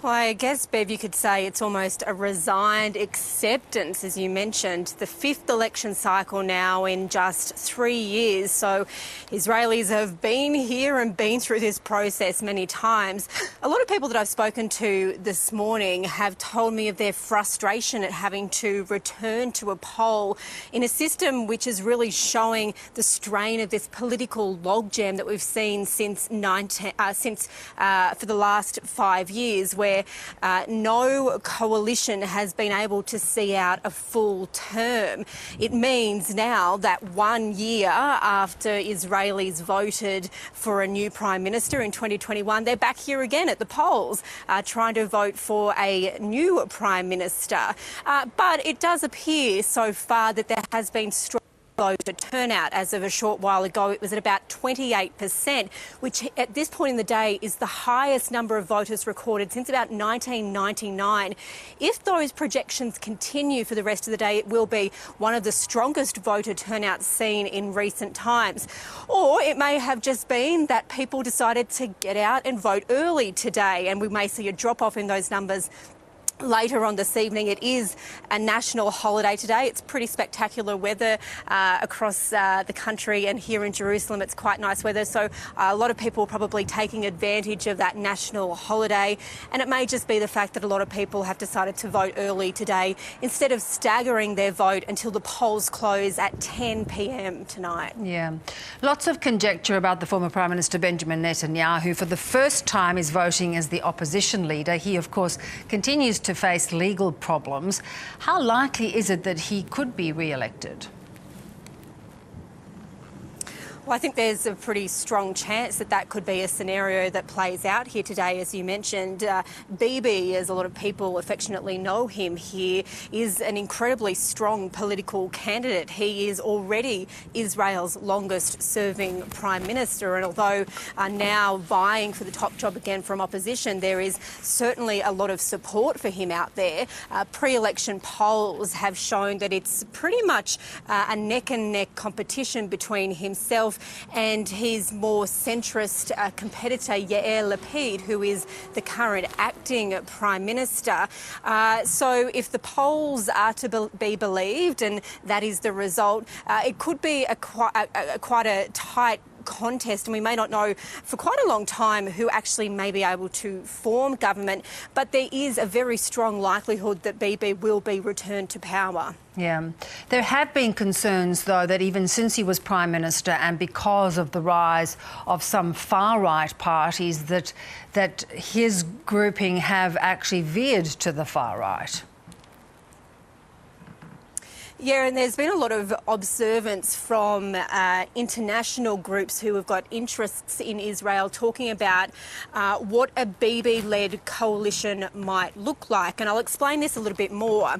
Well, I guess, Bev, you could say it's almost a resigned acceptance, as you mentioned. The fifth election cycle now in just 3 years. So Israelis have been here and been through this process many times. A lot of people that I've spoken to this morning have told me of their frustration at having to return to a poll in a system which is really showing the strain of this political logjam that we've seen since for the last 5 years, where no coalition has been able to see out a full term. It means now that 1 year after Israelis voted for a new Prime Minister in 2021, they're back here again at the polls trying to vote for a new Prime Minister. But it does appear so far that there has been strong voter turnout. As of a short while ago, it was at about 28%, which at this point in the day is the highest number of voters recorded since about 1999. If those projections continue for the rest of the day, it will be one of the strongest voter turnouts seen in recent times. Or it may have just been that people decided to get out and vote early today, and we may see a drop-off in those numbers later on this evening. It is a national holiday today. It's pretty spectacular weather across the country, and here in Jerusalem it's quite nice weather. So a lot of people are probably taking advantage of that national holiday, and it may just be the fact that a lot of people have decided to vote early today instead of staggering their vote until the polls close at 10 p.m. tonight. Yeah. Lots of conjecture about the former Prime Minister Benjamin Netanyahu, who for the first time is voting as the opposition leader. He, of course, continues to face legal problems. How likely is it that he could be re-elected? Well, I think there's a pretty strong chance that that could be a scenario that plays out here today. As you mentioned, Bibi, as a lot of people affectionately know him here, is an incredibly strong political candidate. He is already Israel's longest-serving Prime Minister, and although now vying for the top job again from opposition, there is certainly a lot of support for him out there. Pre-election polls have shown that it's pretty much a neck-and-neck competition between himself and his more centrist competitor, Yair Lapid, who is the current acting Prime Minister. So if the polls are to be believed, and that is the result, it could be quite a tight contest, and we may not know for quite a long time who actually may be able to form government, but there is a very strong likelihood that Bibi will be returned to power. Yeah. There have been concerns, though, that even since he was Prime Minister and because of the rise of some far-right parties, that his grouping have actually veered to the far-right. Yeah, and there's been a lot of observance from international groups who have got interests in Israel talking about what a Bibi-led coalition might look like. And I'll explain this a little bit more.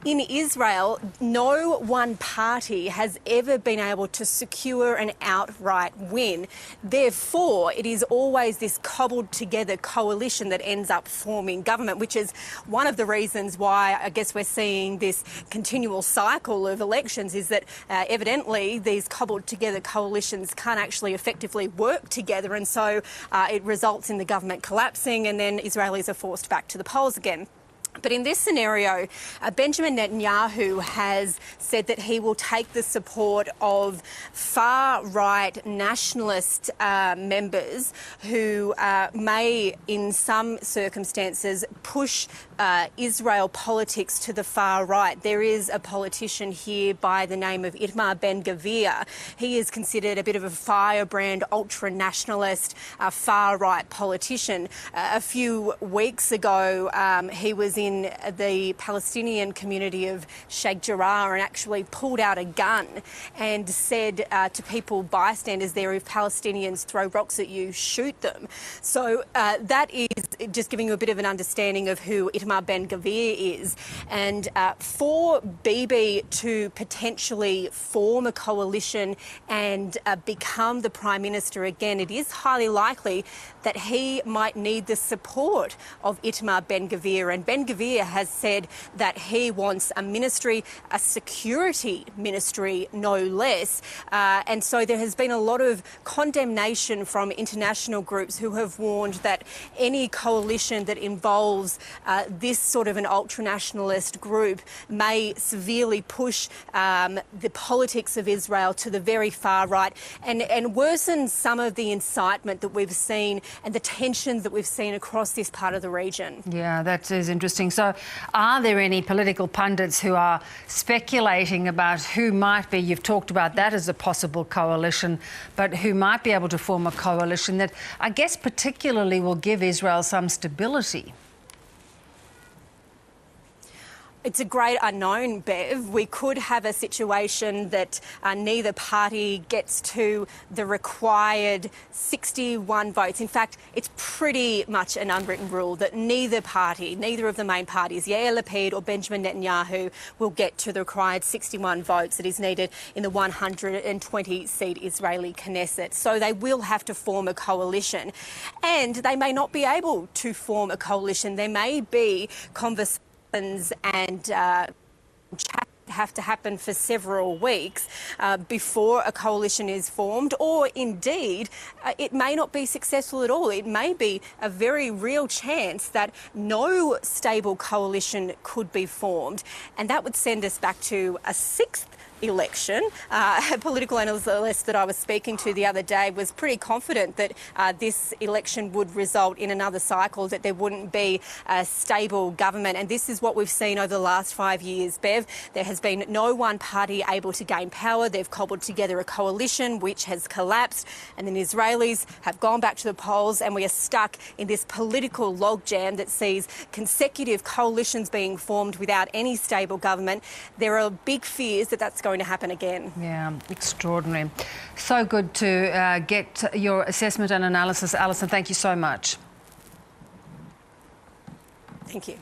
In Israel, no one party has ever been able to secure an outright win. Therefore, it is always this cobbled-together coalition that ends up forming government, which is one of the reasons why I guess we're seeing this continual cycle of elections, is that evidently these cobbled together coalitions can't actually effectively work together, and so it results in the government collapsing, and then Israelis are forced back to the polls again. But in this scenario, Benjamin Netanyahu has said that he will take the support of far-right nationalist members who may, in some circumstances, push Israel politics to the far right. There is a politician here by the name of Itamar Ben-Gvir. He is considered a bit of a firebrand, ultra-nationalist, far-right politician. A few weeks ago, he was in the Palestinian community of Sheikh Jarrah and actually pulled out a gun and said to people, bystanders there, if Palestinians throw rocks at you, shoot them. So that is just giving you a bit of an understanding of who Itamar Ben-Gvir is. And for Bibi to potentially form a coalition and become the Prime Minister again, it is highly likely that he might need the support of Itamar Ben-Gvir. And Ben-Gvir Ben-Gvir has said that he wants a ministry, a security ministry, no less. And so there has been a lot of condemnation from international groups who have warned that any coalition that involves this sort of an ultranationalist group may severely push the politics of Israel to the very far right and worsen some of the incitement that we've seen and the tensions that we've seen across this part of the region. Yeah, that is interesting. So are there any political pundits who are speculating about who might be, you've talked about that as a possible coalition, but who might be able to form a coalition that I guess particularly will give Israel some stability? It's a great unknown, Bev. We could have a situation that neither party gets to the required 61 votes. In fact, it's pretty much an unwritten rule that neither party, neither of the main parties, Yair Lapid or Benjamin Netanyahu, will get to the required 61 votes that is needed in the 120-seat Israeli Knesset. So they will have to form a coalition. And they may not be able to form a coalition. There may be conversations and chat have to happen for several weeks before a coalition is formed, or indeed it may not be successful at all. It may be a very real chance that no stable coalition could be formed, and that would send us back to a sixth election. A political analyst that I was speaking to the other day was pretty confident that this election would result in another cycle, that there wouldn't be a stable government. And this is what we've seen over the last 5 years, Bev. There has been no one party able to gain power. They've cobbled together a coalition which has collapsed, and then Israelis have gone back to the polls, and we are stuck in this political logjam that sees consecutive coalitions being formed without any stable government. There are big fears that that's going to happen again. Yeah, extraordinary. So good to get your assessment and analysis. Allyson, thank you so much. Thank you.